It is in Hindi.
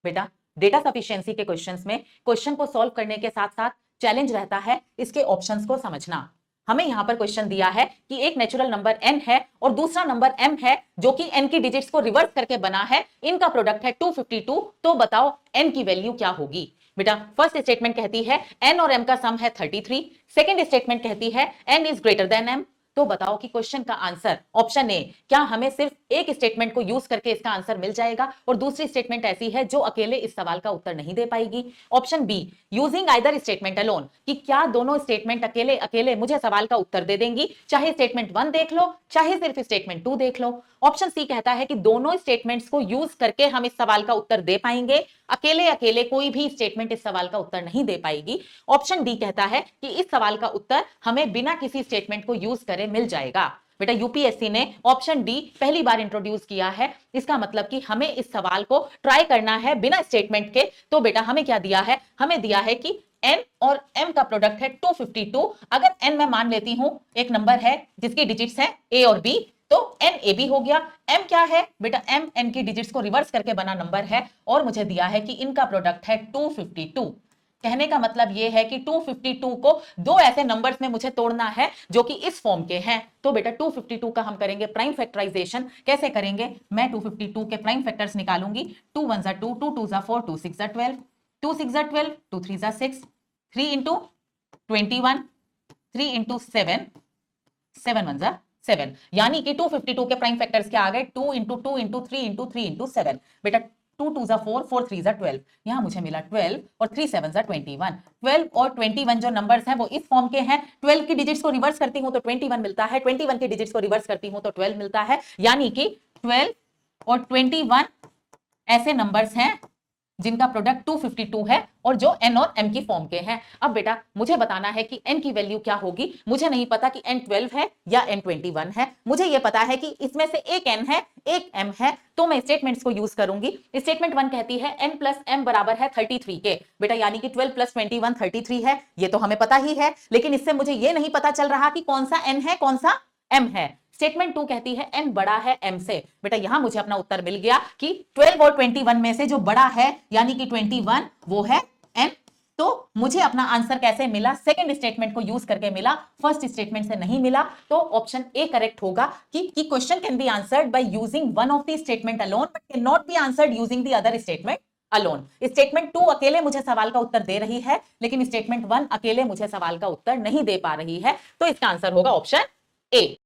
बेटा डेटा सफिशिएंसी के क्वेश्चंस में क्वेश्चन को सॉल्व करने के साथ साथ चैलेंज रहता है इसके ऑप्शंस को समझना। हमें यहां पर क्वेश्चन दिया है कि एक नेचुरल नंबर n है और दूसरा नंबर m है जो कि n की डिजिट्स को रिवर्स करके बना है, इनका प्रोडक्ट है 252, तो बताओ n की वैल्यू क्या होगी। बेटा फर्स्ट स्टेटमेंट कहती है n और m का सम है 33, सेकंड स्टेटमेंट कहती है n is greater than m, तो बताओ कि क्वेश्चन का आंसर ऑप्शन ए, क्या हमें सिर्फ एक स्टेटमेंट को यूज करके इसका आंसर मिल जाएगा और दूसरी स्टेटमेंट ऐसी है जो अकेले इस सवाल का उत्तर नहीं दे पाएगी। Option B, using either statement alone, कि क्या दोनों स्टेटमेंट अकेले अकेले मुझे सवाल का उत्तर दे देंगी, चाहे स्टेटमेंट 1 देख लो चाहे सिर्फ स्टेटमेंट 2 देख लो। ऑप्शन सी कहता है कि दोनों स्टेटमेंट्स को यूज करके हम इस सवाल का उत्तर दे पाएंगे, अकेले अकेले कोई भी स्टेटमेंट इस सवाल का उत्तर नहीं दे पाएगी। ऑप्शन डी कहता है कि इस सवाल का उत्तर हमें बिना किसी स्टेटमेंट को यूज करे मिल जाएगा। बेटा यूपीएससी ने ऑप्शन डी पहली बार इंट्रोड्यूस किया है, इसका मतलब कि हमें इस सवाल को ट्राई करना है बिना स्टेटमेंट के। तो बेटा हमें क्या दिया है, हमें दिया है कि n और m का प्रोडक्ट है 252। अगर n मैं मान लेती हूं एक नंबर है जिसकी डिजिट्स है a और b, तो n a b हो गया। m क्या है बेटा, m n की डिजिट्स को रिवर्स करके बना नंबर है और मुझे दिया है कि इनका प्रोडक्ट है 252। कहने का मतलब यह है कि 252 को दो ऐसे नंबर्स में मुझे तोड़ना है जो कि इस फॉर्म के हैं। तो बेटा 252 का हम करेंगे प्राइम फैक्टराइजेशन। कैसे करेंगे, मैं 252 के प्राइम फैक्टर्स निकालूंगी। 2 1 जा 2, 2 2 जा 4, 2 6 जा 12, 2 6 जा 12, 2 3 जा 6, 3 इंटू 21, 3 इंटू 7, 7 1 जा 7, यानी कि 252 के प्राइम फैक्टर्स क्या आ गए, 2 इंटू 2 इंटू 3 इंटू 3 इंटू 7। बेटा 2 2 जा 4, 4 3 जा 12, यहां मुझे मिला 12 और 3 7 जा 21। 12 और 21 जो नंबर्स हैं वो इस फॉर्म के हैं। 12 की डिजिट्स को रिवर्स करती हूं तो 21 मिलता है, 21 की डिजिट्स को रिवर्स करती हूं तो 12 मिलता है, यानी कि 12 और 21 ऐसे नंबर्स हैं जिनका प्रोडक्ट 252 है और जो n और m की फॉर्म के हैं। अब बेटा मुझे बताना है कि n की वैल्यू क्या होगी। मुझे नहीं पता कि n 12 है या n 21 है, मुझे यह पता है कि इसमें से एक n है एक m है, तो मैं स्टेटमेंट्स को यूज करूंगी। स्टेटमेंट 1 कहती है n प्लस m बराबर है 33 के। बेटा यानी कि 12 प्लस 21 33 है, ये तो हमें पता ही है, लेकिन इससे मुझे ये नहीं पता चल रहा कि कौन सा n है कौन सा m है। स्टेटमेंट 2 कहती है n बड़ा है m से। बेटा यहां मुझे अपना उत्तर मिल गया कि 12 और 21 में से जो बड़ा है यानी कि 21 वो है n। तो मुझे अपना आंसर कैसे मिला, सेकंड स्टेटमेंट को यूज करके मिला, फर्स्ट स्टेटमेंट से नहीं मिला। तो ऑप्शन ए करेक्ट होगा कि question can be answered by using one of the statement alone but can not be answered using the other statement alone. Statement 2 अकेले मुझे सवाल का उत्तर दे रही है, लेकिन स्टेटमेंट 1 अकेले मुझे सवाल का उत्तर नहीं दे पा रही है। तो इसका आंसर होगा ऑप्शन ए।